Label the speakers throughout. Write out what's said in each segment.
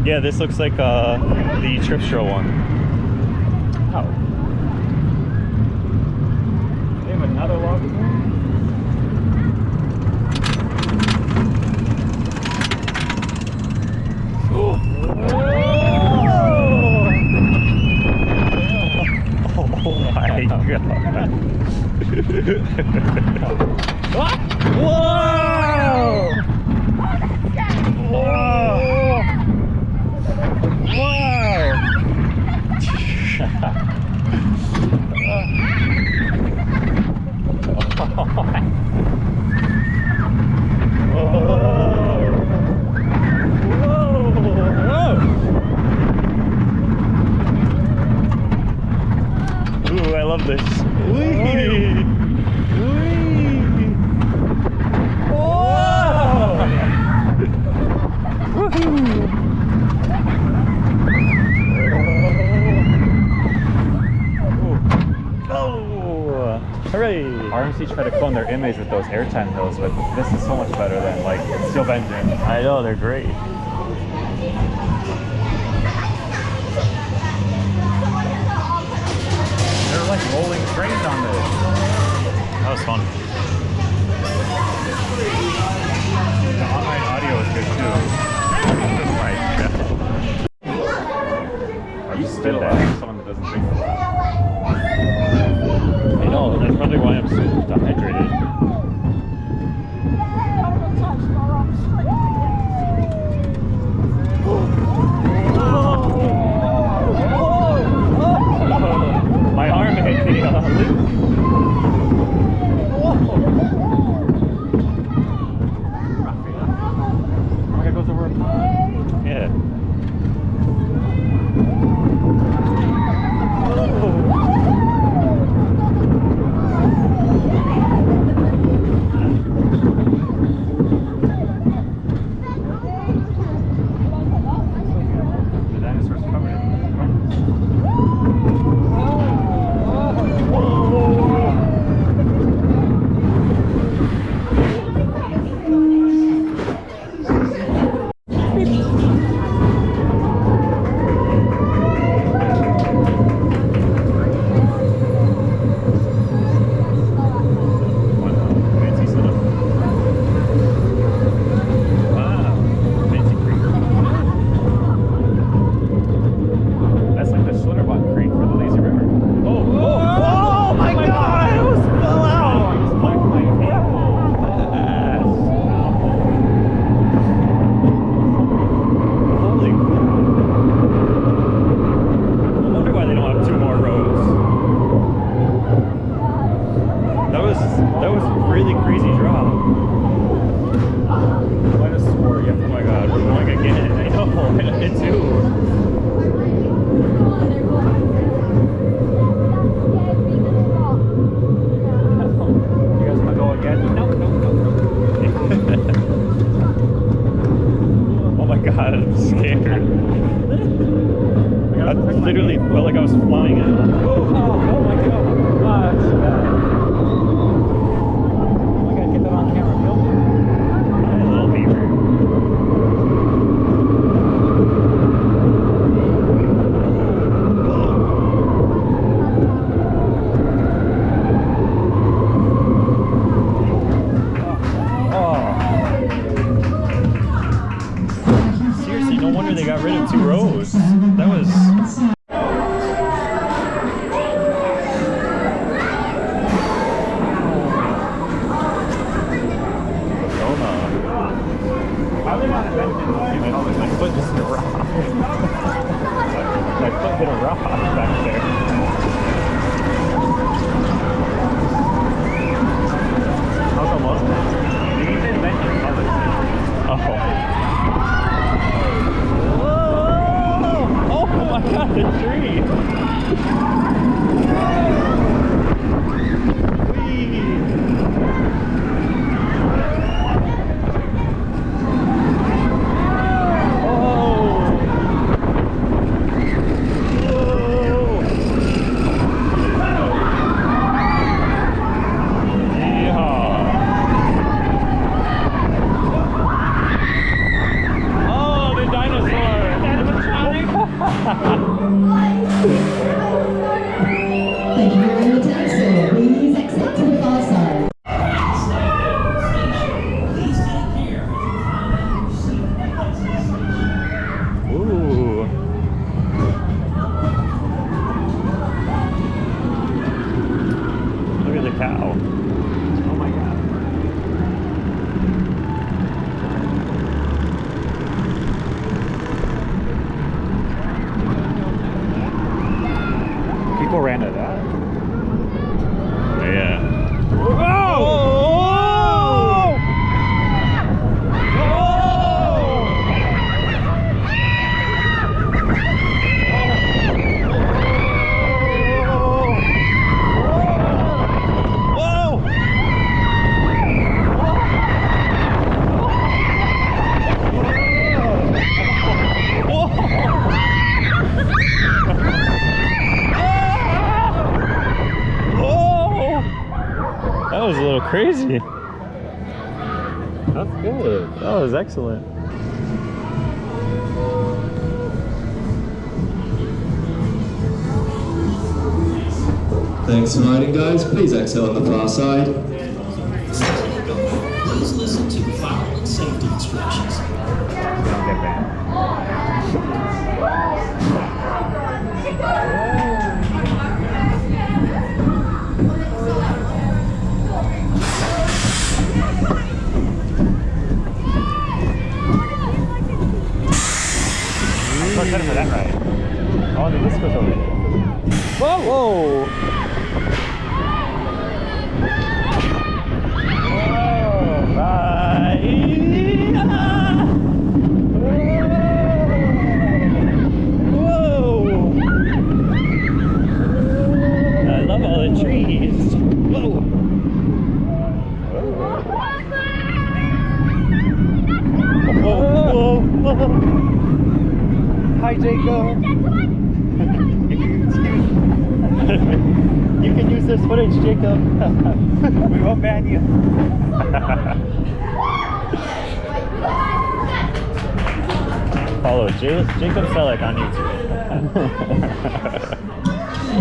Speaker 1: Yeah, this looks like the Tripstro one.
Speaker 2: Oh. They have another log flume?
Speaker 1: Oh my god.
Speaker 2: What?
Speaker 1: Whoa! Ooh, I love this. Whee! Whee! Whoa! Woohoo! Oh! Hooray!
Speaker 2: RMC tried to clone their image with those airtime hills, but this is so much better than like steel engine.
Speaker 1: I know, they're great.
Speaker 2: They're like rolling trains on this.
Speaker 1: That was fun.
Speaker 2: The online audio is good too.
Speaker 1: Oh my god.
Speaker 2: Or just spit that someone that doesn't drink a lot.
Speaker 1: I know, that's probably why I'm so dehydrated.
Speaker 2: My arm hit me on the loop. It goes over a pond.
Speaker 1: Yeah.
Speaker 2: The dinosaurs covered it.
Speaker 1: That was a really crazy drop.
Speaker 2: What a score. Yeah.
Speaker 1: Oh my god, we're going again. I know, I did too.
Speaker 2: You guys want to go again? No.
Speaker 1: Oh my god, I'm scared. I literally felt like I was flying out.
Speaker 2: Oh my god. That's bad. I gotta get that on camera, Phil.
Speaker 1: Hi, little beaver. Seriously, no wonder they got rid of 2 rows. That was...
Speaker 2: My foot just hit a rock. My foot hit a rock back there. How come was that? They need to invent your colors.
Speaker 1: Oh. Whoa! Oh my god, the crazy.
Speaker 2: That's good.
Speaker 1: That was excellent.
Speaker 3: Thanks for riding, guys. Please exit on the far side.
Speaker 4: Please listen to the following safety instructions.
Speaker 2: Don't get banned. I'm so excited for that ride. Oh, the disco's over there.
Speaker 1: Whoa! Whoa!
Speaker 2: Hi, Jacob. You can use this footage, Jacob. We won't ban you. Follow Jacob Selleck on YouTube.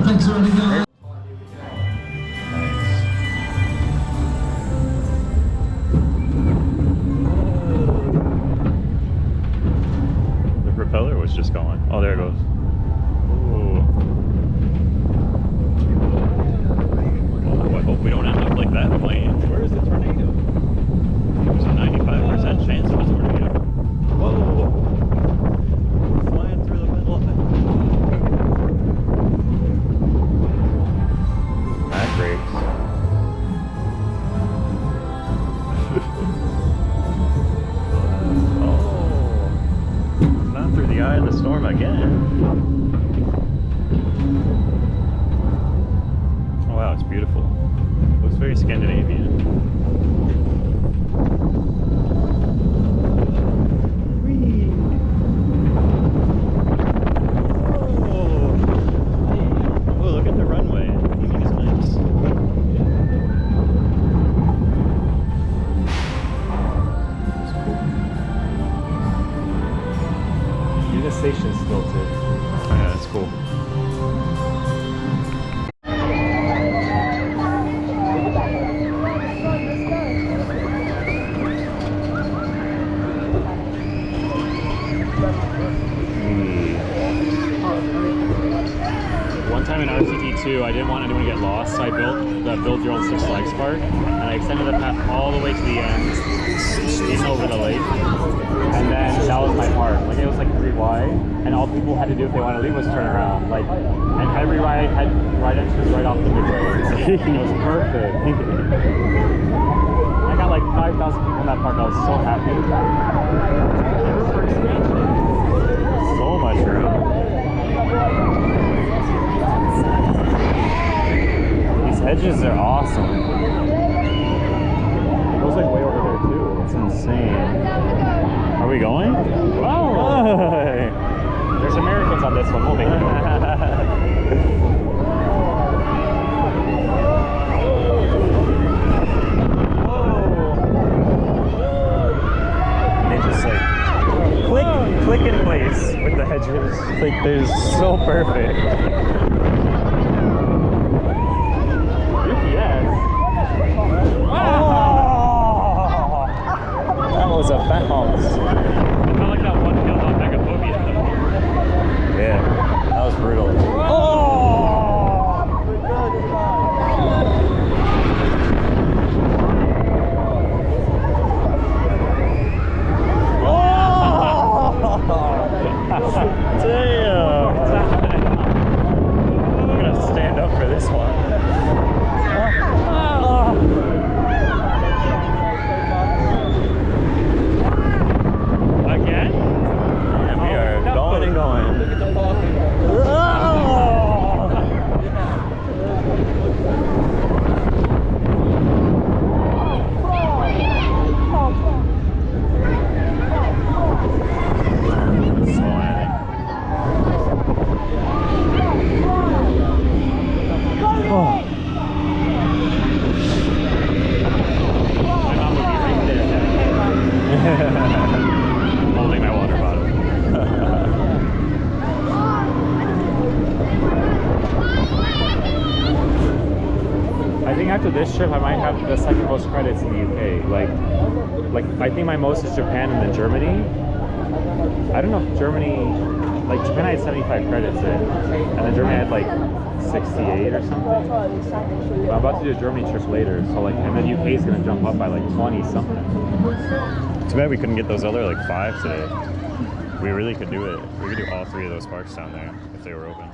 Speaker 4: Thanks for running on.
Speaker 2: The propeller was just going. Oh, there it goes. Ooh. Oh, I hope we don't end up like that plane. Where is the tornado? There's a 95% chance of a tornado. Whoa! We're flying through the middle of it. That breaks. Not through the eye of the storm again. Oh wow, it's beautiful. Looks very Scandinavian. Whee! Oh, look at the runway. Theming is nice.
Speaker 3: The station's still too.
Speaker 2: Oh, yeah, that's cool. One time in RCT2, I didn't want anyone to get lost, so I built the Build Your Own Six Flags Park, and I extended the path all the way to the end, in over the lake, and then that was my park. Like, it was like 3 wide, and all people had to do if they wanted to leave was turn around. Like, and every ride had ride entrance right off the midway. It was perfect. I got like 5,000 people in that park. I was so happy. So much room. These hedges are awesome. It goes like way over there too. It's insane. Are we going? Oh! Hey. There's Americans on this one. We'll make it. They just like click in place with the hedges. Like they're so perfect. UPS. Oh! That was a bounce. I felt like that one killed on Megaphobia. Yeah, that was brutal. Oh! Damn! I'm gonna stand up for this one. Again? Yeah, we are going and going. Look at the parking. after this trip, I might have the second most credits in the UK. Like I think my most is Japan and then Germany. I don't know if Germany, like Japan I had 75 credits in, and then Germany had like 68 or something. But I'm about to do a Germany trip later, so like, and then UK is gonna jump up by like 20 something.
Speaker 1: Too bad we couldn't get those other like 5 today. We really could do it. We could do all 3 of those parks down there if they were open.